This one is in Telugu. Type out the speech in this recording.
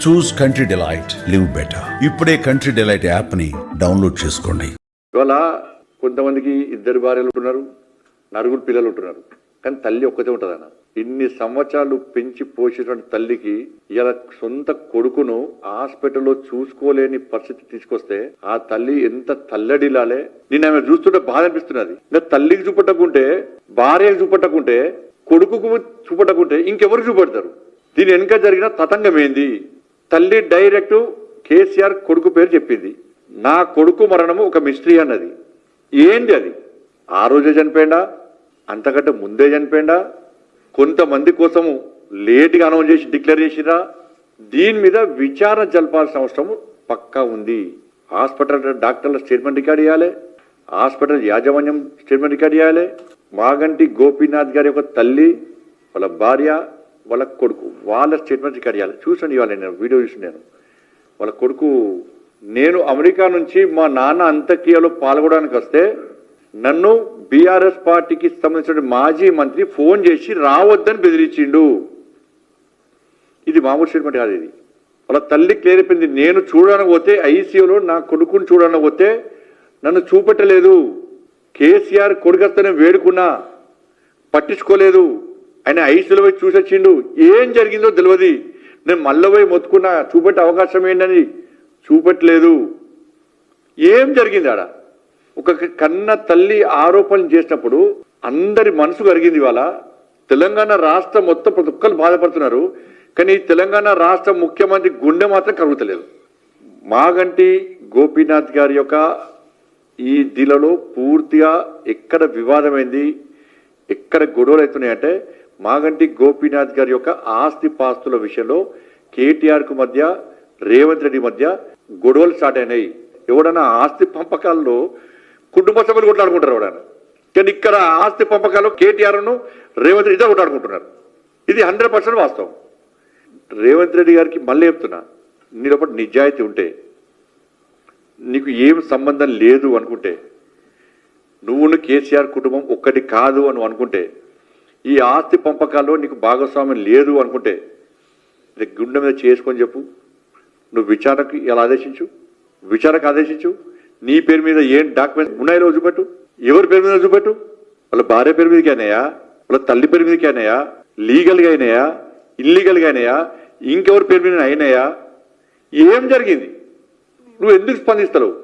చూస్ కంట్రీ డిలైట్, లివ్ బెటర్. ఇప్పుడే కంట్రీ డిలైట్ యాప్ ని డౌన్లోడ్ చేసుకోండి. ఇవాళ కొంతమందికి 2 భార్యలు ఉంటున్నారు, 4 పిల్లలు ఉంటున్నారు, కానీ తల్లి ఒక్కతే ఉంటుందన్న. ఇన్ని సంవత్సరాలు పెంచి పోసేటువంటి తల్లికి ఇలా సొంత కొడుకును హాస్పిటల్లో చూసుకోలేని పరిస్థితి తీసుకొస్తే ఆ తల్లి ఎంత తల్లడిలాలే. నేను ఆమె చూస్తుంటే బాధ అనిపిస్తున్నది. ఇంకా తల్లికి చూపట్టకుంటే, భార్యకు చూపట్టకుంటే, కొడుకుకు చూపట్టకుంటే ఇంకెవరికి చూపెడతారు? దీని వెనుక జరిగిన తతంగం ఏంది? తల్లి డైరెక్ట్ కేసీఆర్ కొడుకు పేరు చెప్పింది. నా కొడుకు మరణము ఒక మిస్టరీ అన్నది. ఏంది అది? ఆ రోజే చనిపోయిందా, అంతకంటే ముందే చనిపోయిందా, కొంతమంది కోసము లేట్గా అనౌన్స్ చేసి డిక్లేర్ చేసిరా? దీని మీద విచారణ జరపాల్సిన అవసరం పక్కా ఉంది. హాస్పిటల్ డాక్టర్ల స్టేట్మెంట్ రికార్డ్ చేయాలి, హాస్పిటల్ యాజమాన్యం స్టేట్మెంట్ రికార్డ్ చేయాలి. మాగంటి గోపీనాథ్ గారి యొక్క తల్లి, వాళ్ళ భార్య, వాళ్ళ కొడుకు, వాళ్ళ స్టేట్మెంట్ రికార్డ్ చేయాలి. చూసండి, ఇవాళ నేను వీడియో చూసి వాళ్ళ కొడుకు, నేను అమెరికా నుంచి మా నాన్న అంత్యక్రియలో పాల్గొనడానికి వస్తే నన్ను బీఆర్ఎస్ పార్టీకి సంబంధించిన మాజీ మంత్రి ఫోన్ చేసి రావద్దని బెదిరించిండు. ఇది మామూలు స్టేట్మెంట్ కాదు. ఇది వాళ్ళ తల్లి క్లియర్ అయిపోయింది. నేను చూడడానికి పోతే ఐసీయూలో నా కొడుకుని చూడడానికి పోతే నన్ను చూపెట్టలేదు. కేసీఆర్ కొడుకొస్తేనే వేడుకున్నా, పట్టించుకోలేదు. ఆయన ఐసీయూలో పోయి చూసొచ్చిండు. ఏం జరిగిందో తెలియదు. నేను మళ్ళీ పోయి మొత్తుకున్నా, చూపెట్టే అవకాశం ఏంటని, చూపెట్టలేదు. ఏం జరిగింది ఆడ? ఒక కన్న తల్లి ఆరోపణలు చేసినప్పుడు అందరి మనసు కరిగింది. ఇవాళ తెలంగాణ రాష్ట్రం మొత్తం ప్రతి ఒక్కరు బాధపడుతున్నారు, కానీ తెలంగాణ రాష్ట్ర ముఖ్యమంత్రి గుండె మాత్రం కరుగుతలేదు. మాగంటి గోపీనాథ్ గారి యొక్క ఈ దిలలో పూర్తిగా ఎక్కడ వివాదమైంది, ఎక్కడ గొడవలు అవుతున్నాయంటే మాగంటి గోపీనాథ్ గారి యొక్క ఆస్తి పాస్తుల విషయంలో కేటీఆర్కు మధ్య, రేవంత్ రెడ్డి మధ్య గొడవలు స్టార్ట్ అయినాయి. ఎవడన్నా ఆస్తి పంపకాల్లో కుటుంబ సభ్యులు కొట్లాడుకుంటారు ఎవడన్నా, కానీ ఇక్కడ ఆస్తి పంపకాల్లో కేటీఆర్ను రేవంత్ రెడ్డి కొట్లాడుకుంటున్నారు. ఇది 100% వాస్తవం. రేవంత్ రెడ్డి గారికి మళ్ళీ చెప్తున్నా, నీ లోపల నిజాయితీ ఉంటే, నీకు ఏం సంబంధం లేదు అనుకుంటే, నువ్వును కేసీఆర్ కుటుంబం ఒక్కటి కాదు అని అనుకుంటే, ఈ ఆస్తి పంపకాల్లో నీకు భాగస్వామ్యం లేదు అనుకుంటే, గుండె మీద చేసుకొని చెప్పు. నువ్వు విచారణకు ఎలా ఆదేశించు, విచారణకు ఆదేశించు. నీ పేరు మీద ఏం డాక్యుమెంట్స్ ఉన్నాయో చూపెట్టు. ఎవరి పేరు మీద చూపెట్టు. వాళ్ళ భార్య పేరు మీదకి అయినాయా, వాళ్ళ తల్లి పేరు మీదకి అయినాయా, లీగల్గా అయినాయా, ఇల్లీగల్గా అయినాయా, ఇంకెవరి పేరు మీద అయినాయా? ఏం జరిగింది? నువ్వు ఎందుకు స్పందిస్తలేవు?